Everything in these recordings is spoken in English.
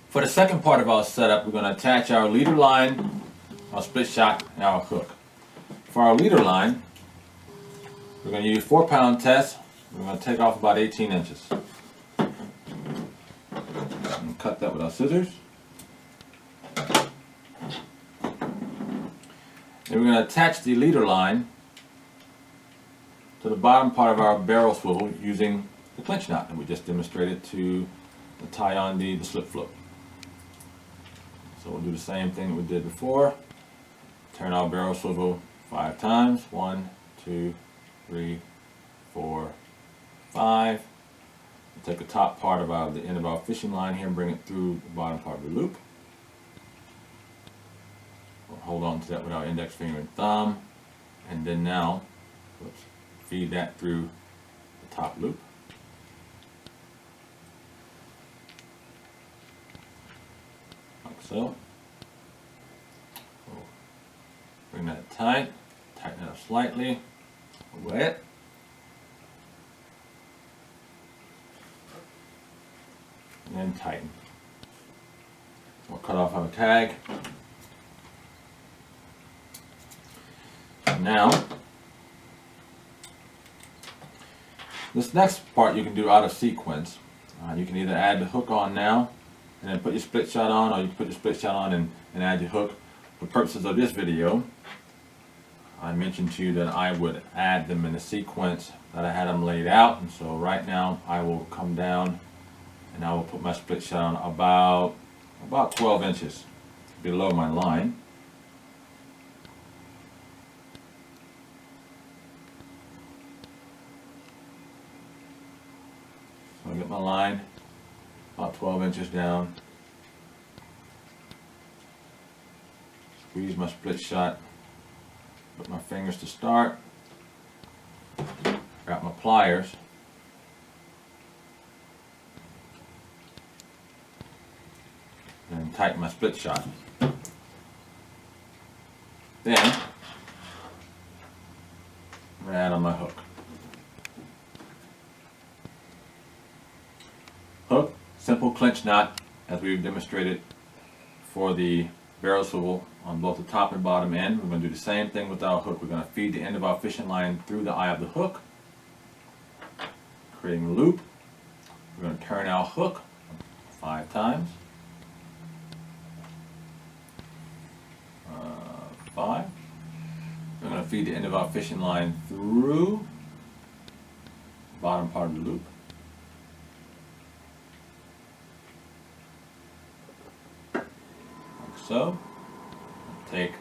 For the second part of our setup, we're going to attach our leader line, our split shot, and our hook. For our leader line, we're going to use 4-pound test. We're going to take off about 18 inches. And cut that with our scissors. And we're going to attach the leader line to the bottom part of our barrel swivel using the clinch knot that we just demonstrated to tie on the slip float. So we'll do the same thing that we did before. Turn our barrel swivel 5 times. 1, 2, 3, 4, 5. We'll take the top part of the end of our fishing line here and bring it through the bottom part of the loop. We'll hold on to that with our index finger and thumb, and then now feed that through the top loop. Like so. We'll bring that tight, tighten it up slightly, away it. And then tighten. We'll cut off our tag. Now, this next part you can do out of sequence. You can either add the hook on now and then put your split shot on, or you can put your split shot on and add your hook. For purposes of this video, I mentioned to you that I would add them in the sequence that I had them laid out, and so right now I will come down and I will put my split shot on about 12 inches below my line. So I get my line about 12 inches down, squeeze my split shot, put my fingers to start, got my pliers, and tighten my split shot. Then I'm going to add on my hook. Hook, simple clinch knot, as we've demonstrated for the barrel swivel on both the top and bottom end. We're going to do the same thing with our hook. We're going to feed the end of our fishing line through the eye of the hook, creating a loop. We're going to turn our hook 5 times. 5. We're going to feed the end of our fishing line through the bottom part of the loop. So, take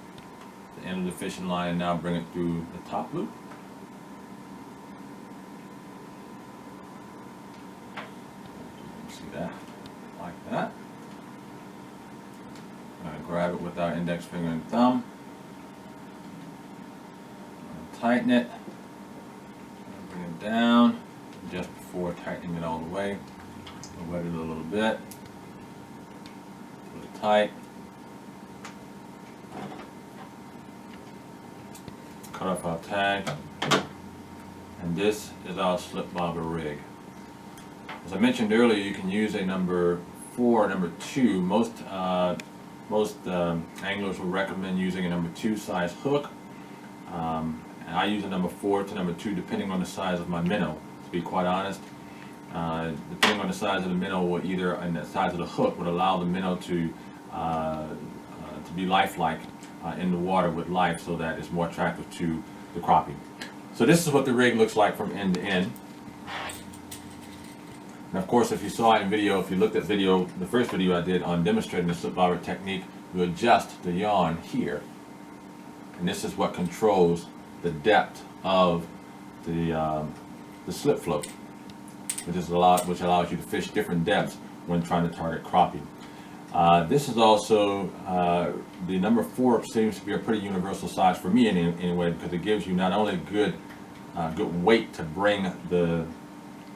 the end of the fishing line and now bring it through the top loop. See that? Like that. I'm going to grab it with our index finger and thumb. Tighten it. Bring it down just before tightening it all the way. We'll wet it a little bit. Put it tight. Cut off our tag, and this is our slip bobber rig. As I mentioned earlier, you can use a number 4 or number 2. Most anglers will recommend using a number 2 size hook. And I use a number 4 to number 2 depending on the size of my minnow, to be quite honest. Depending on the size of the minnow, and the size of the hook would allow the minnow to be lifelike in the water with life, so that it's more attractive to the crappie. So this is what the rig looks like from end to end. And of course, if you saw it in video, if you looked at the first video I did on demonstrating the slip bobber technique, you adjust the yawn here. And this is what controls the depth of the slip float, which allows you to fish different depths when trying to target crappie. This is also, the number 4 seems to be a pretty universal size for me anyway, because it gives you not only good weight to bring the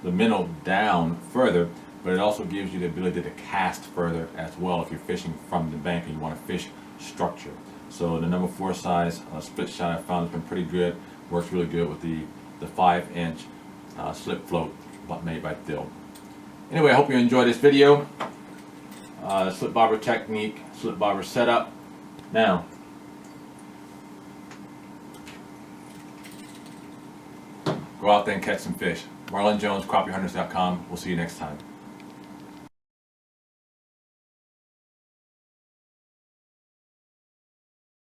minnow down further, but it also gives you the ability to cast further as well if you're fishing from the bank and you want to fish structure. So the number 4 size split shot I found has been pretty good. Works really good with the 5-inch slip float made by Phil. Anyway, I hope you enjoyed this video. slip bobber technique, slip bobber setup. Now, go out there and catch some fish. Marlon Jones, CrappieHunters.com. We'll see you next time.